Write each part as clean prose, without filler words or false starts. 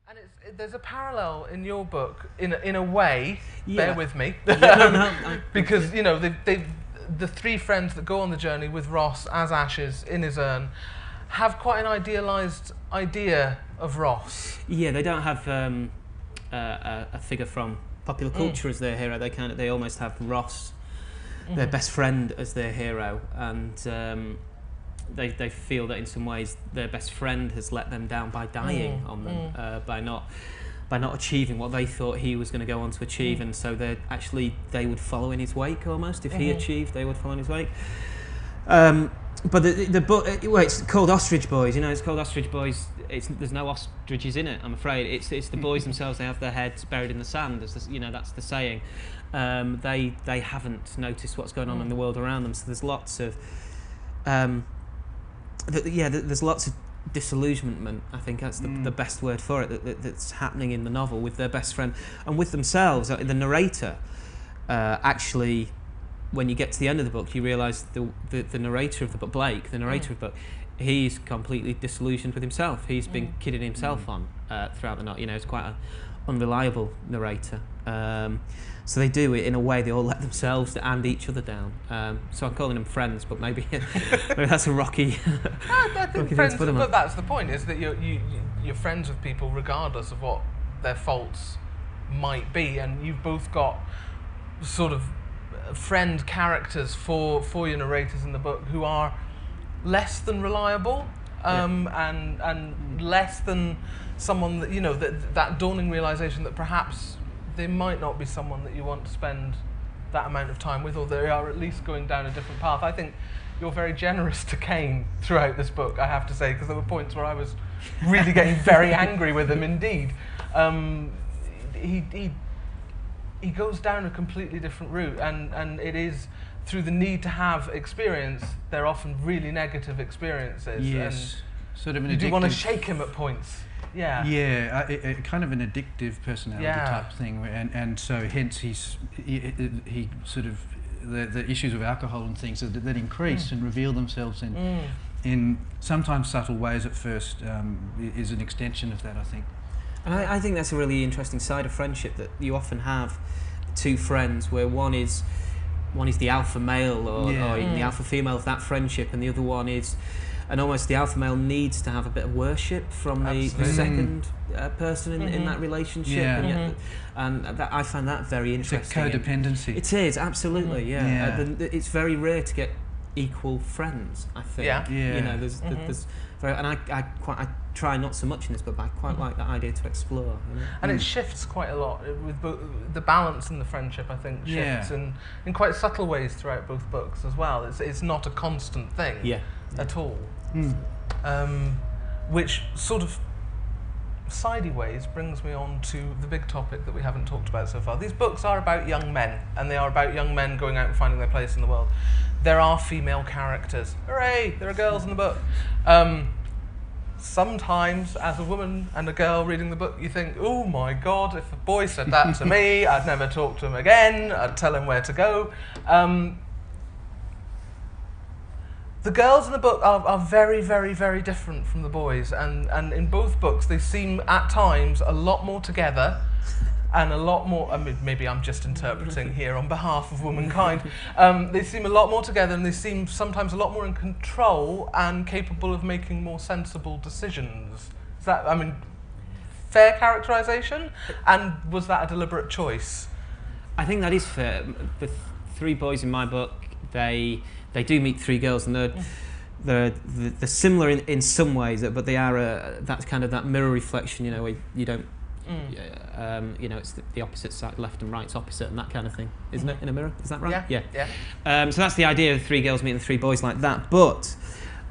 And there's a parallel in your book, in a way. Yeah. Bear with me, No, because you know the three friends that go on the journey with Ross as ashes in his urn have quite an idealised idea of Ross. Yeah, they don't have a figure from popular culture as their hero. They almost have Ross, their best friend, as their hero, and they feel that in some ways their best friend has let them down by dying on them, by not achieving what they thought he was going to go on to achieve, and so they would follow in his wake almost. If he achieved, they would follow in his wake. But the book, it's called Ostrich Boys. You know, it's called Ostrich Boys. There's no ostriches in it, I'm afraid. It's the boys themselves. They have their heads buried in the sand. That's the saying. They haven't noticed what's going on in the world around them. So there's lots of there's lots of disillusionment. I think that's the best word for it. That's happening in the novel with their best friend and with themselves. The narrator actually. When you get to the end of the book, you realise the narrator of the book, Blake, the narrator of the book, he's completely disillusioned with himself. He's been kidding himself on throughout the novel. You know, it's quite an unreliable narrator. So they do it in a way. They all let themselves and each other down. So I'm calling them friends, but maybe that's a rocky. I think friends, but that's the point. Is that you're friends with people regardless of what their faults might be, and you've both got sort of friend characters for your narrators in the book who are less than reliable, and less than someone that, you know, that dawning realization that perhaps they might not be someone that you want to spend that amount of time with, or they are at least going down a different path. I think you're very generous to Cain throughout this book, I have to say, because there were points where I was really getting very angry with him indeed. He goes down a completely different route, and it is through the need to have experience. They're often really negative experiences. Yes, and sort of an you addictive. do want to shake him at points. Yeah. Yeah, kind of an addictive personality type thing, and so hence he sort of the issues with alcohol and things that increase and reveal themselves in sometimes subtle ways at first is an extension of that, I think. And I think that's a really interesting side of friendship, that you often have two friends where one is the alpha male or the alpha female of that friendship, and the other one is, and almost the alpha male needs to have a bit of worship from the second person in that relationship, and that, I find that very interesting. It's a codependency. It is, absolutely, it's very rare to get equal friends, I think. You know, there's and I try not so much in this book, but I quite like that idea to explore. You know? And it shifts quite a lot with the balance in the friendship. I think shifts in quite subtle ways throughout both books as well. It's not a constant thing at all. Which sort of sideways brings me on to the big topic that we haven't talked about so far. These books are about young men, and they are about young men going out and finding their place in the world. There are female characters. Hooray! There are girls in the book. Sometimes, as a woman and a girl reading the book, you think, oh my God, if a boy said that to me, I'd never talk to him again, I'd tell him where to go. The girls in the book are very, very, very different from the boys, and in both books they seem at times a lot more together, and a lot more, I mean, maybe I'm just interpreting here on behalf of womankind, they seem a lot more together, and they seem sometimes a lot more in control and capable of making more sensible decisions. Is that, I mean, fair characterisation? And was that a deliberate choice? I think that is fair. The three boys in my book, they do meet three girls, and they're similar in some ways, but they are that kind of that mirror reflection, you know, where you don't, you know, it's the opposite side, left and right's opposite, and that kind of thing, isn't it? In a mirror, is that right? Yeah. So that's the idea of the three girls meeting the three boys like that. But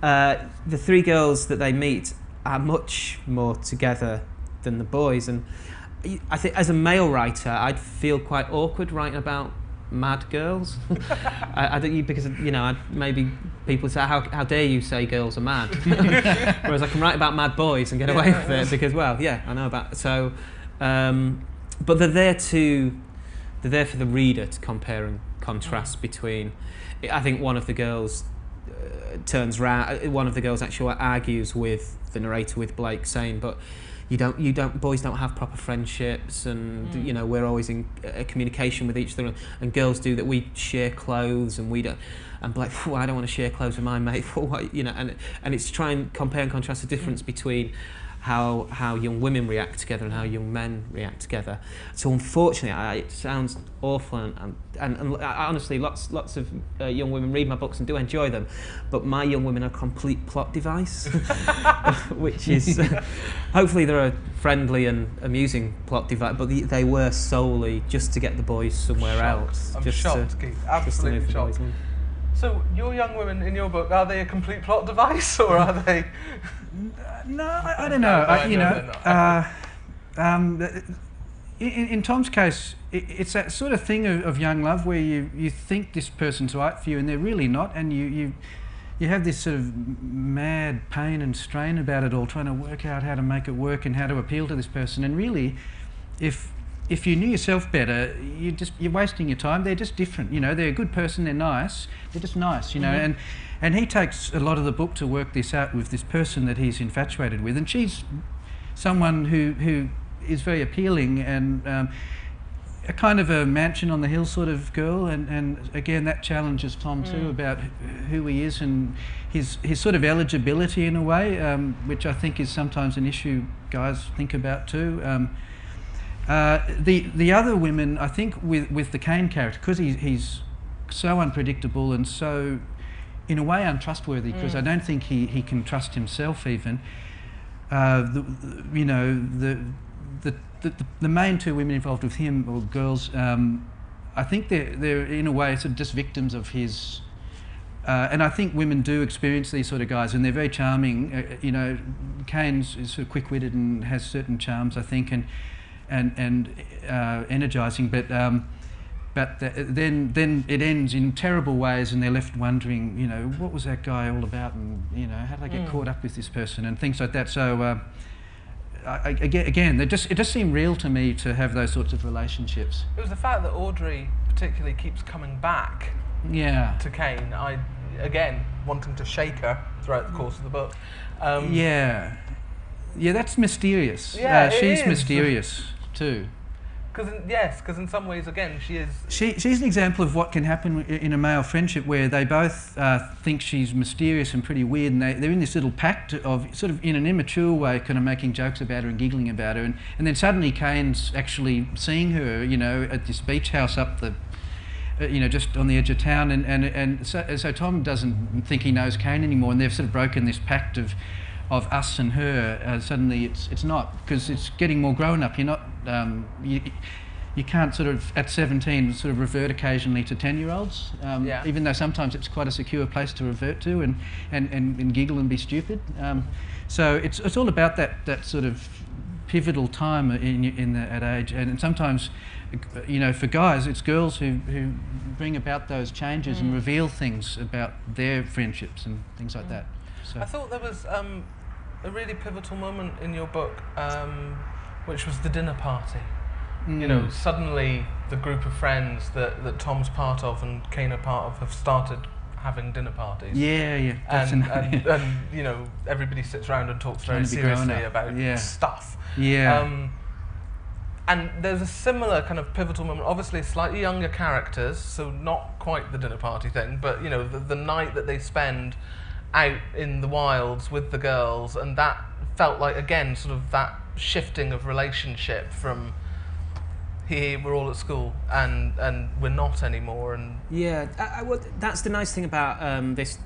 the three girls that they meet are much more together than the boys, and I think as a male writer, I'd feel quite awkward writing about mad girls. I think because, you know, maybe people say, how dare you say girls are mad? Whereas I can write about mad boys and get away with it because, well, yeah, I know about it. So, but they're there for the reader to compare and contrast between. I think one of the girls turns round. One of the girls actually argues with the narrator, with Blake, saying, "But boys don't have proper friendships, and you know, we're always in communication with each other, and girls do that. We share clothes, and we don't. And like, I don't want to share clothes with my mate. You know, and it's to try and compare and contrast the difference between how young women react together and how young men react together. So unfortunately, it sounds awful, and honestly, lots of young women read my books and do enjoy them, but my young women are a complete plot device, which is hopefully they're a friendly and amusing plot device, but they were solely just to get the boys somewhere else. I'm shocked, Keith. Absolutely shocked. So your young women in your book, are they a complete plot device, or are they? No, I don't know. In Tom's case, it's that sort of thing of young love where you think this person's right for you and they're really not, and you have this sort of mad pain and strain about it all, trying to work out how to make it work and how to appeal to this person. And really, if you knew yourself better, you're wasting your time. They're just different, you know. They're a good person. They're nice. They're just nice, you know. And he takes a lot of the book to work this out with this person that he's infatuated with, and she's someone who is very appealing and a kind of a mansion on the hill sort of girl. And again, that challenges Tom too about who he is and his sort of eligibility in a way, which I think is sometimes an issue guys think about too. The other women, I think, with the Cain character, because he's so unpredictable and so, in a way, untrustworthy, because I don't think he can trust himself even. You know, the main two women involved with him, or girls, I think they're in a way sort of just victims of his. And I think women do experience these sort of guys, and they're very charming. You know, Cain's is sort of quick-witted and has certain charms, I think, and energising, but then it ends in terrible ways, and they're left wondering, you know, what was that guy all about, and you know, how did I get caught up with this person, and things like that. So again, it just seemed real to me to have those sorts of relationships. It was the fact that Audrey particularly keeps coming back to Cain. I again wanting to shake her throughout the course of the book. Yeah, that's mysterious. Yeah, she's mysterious too. Because in some ways, again, she is. She's an example of what can happen in a male friendship, where they both think she's mysterious and pretty weird, and they're in this little pact of sort of, in an immature way, kind of making jokes about her and giggling about her, and then suddenly Cain's actually seeing her, you know, at this beach house up the, you know, just on the edge of town, and so Tom doesn't think he knows Cain anymore, and they've sort of broken this pact of us and her. Suddenly it's not, because it's getting more grown up. You're not you can't sort of at 17 sort of revert occasionally to 10-year-olds, even though sometimes it's quite a secure place to revert to and giggle and be stupid. So it's all about that sort of pivotal time at age, and sometimes, you know, for guys it's girls who bring about those changes and reveal things about their friendships and things like that. So I thought there was a really pivotal moment in your book, which was the dinner party. You know, suddenly the group of friends that Tom's part of and Cain are part of have started having dinner parties. Yeah. And you know, everybody sits around and talks very seriously about stuff. Yeah. And there's a similar kind of pivotal moment, obviously slightly younger characters, so not quite the dinner party thing, but you know, the night that they spend out in the wilds with the girls, and that felt like, again, sort of that shifting of relationship from here we're all at school and we're not anymore. And that's the nice thing about this.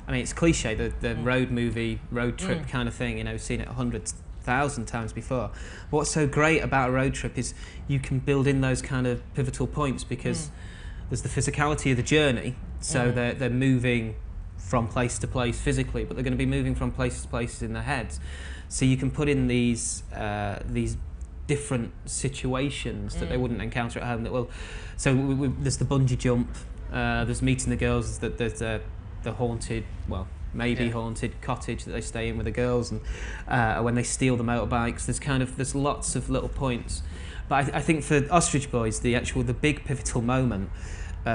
I mean, it's cliche, the road movie, road trip kind of thing, you know, seen it 100,000 times before. What's so great about a road trip is you can build in those kind of pivotal points, because there's the physicality of the journey, so they're moving from place to place physically, but they're going to be moving from place to place in their heads. So you can put in these different situations that they wouldn't encounter at home. There's the bungee jump, there's meeting the girls, there's the haunted, haunted cottage that they stay in with the girls, and when they steal the motorbikes, there's lots of little points. But I think for Ostrich Boys, the big pivotal moment,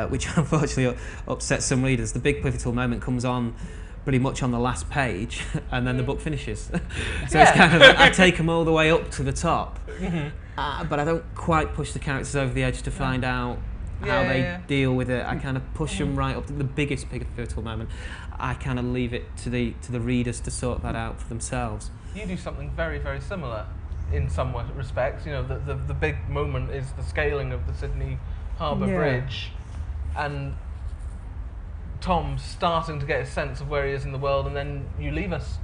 which unfortunately upsets some readers, the big pivotal moment comes on pretty much on the last page, and then the book finishes. So it's kind of, I take them all the way up to the top, but I don't quite push the characters over the edge to find out how they deal with it. I kind of push them right up to the biggest pivotal moment. I kind of leave it to the readers to sort that out for themselves. You do something very, very similar in some respects. You know, the big moment is the scaling of the Sydney Harbour Bridge, and Tom's starting to get a sense of where he is in the world, and then you leave us.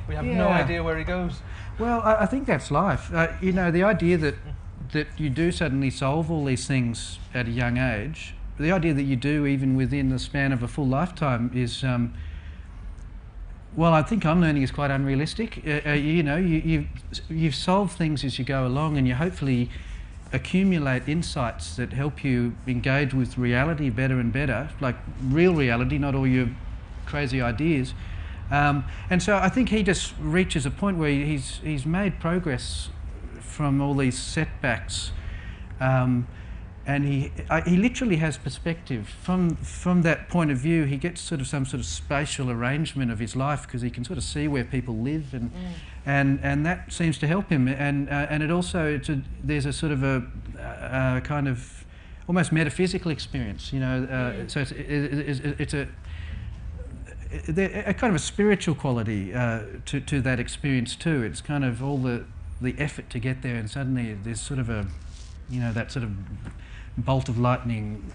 We have no idea where he goes. Well, I think that's life. You know, the idea that you do suddenly solve all these things at a young age, the idea that you do even within the span of a full lifetime is, well, I think I'm learning is quite unrealistic. You know, you've solved things as you go along, and you hopefully accumulate insights that help you engage with reality better and better, like real reality, not all your crazy ideas. And so I think he just reaches a point where he's made progress from all these setbacks, and he literally has perspective. From that point of view, he gets sort of some sort of spatial arrangement of his life, because he can sort of see where people live, and that seems to help him. And it also, there's a sort of a kind of almost metaphysical experience, you know. So it's a kind of a spiritual quality to that experience too. It's kind of all the effort to get there, and suddenly there's sort of a, you know, that sort of bolt of lightning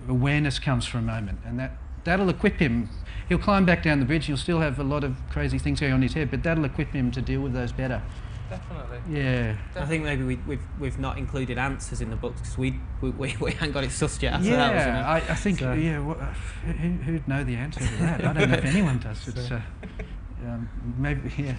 awareness comes for a moment, and that'll equip him. He'll climb back down the bridge. He'll still have a lot of crazy things going on in his head, but that'll equip him to deal with those better. Definitely. Yeah. Definitely. I think maybe we've not included answers in the books because we haven't got it sussed yet ourselves. Yeah, I think so. Who'd know the answer to that? I don't know if anyone does. It's maybe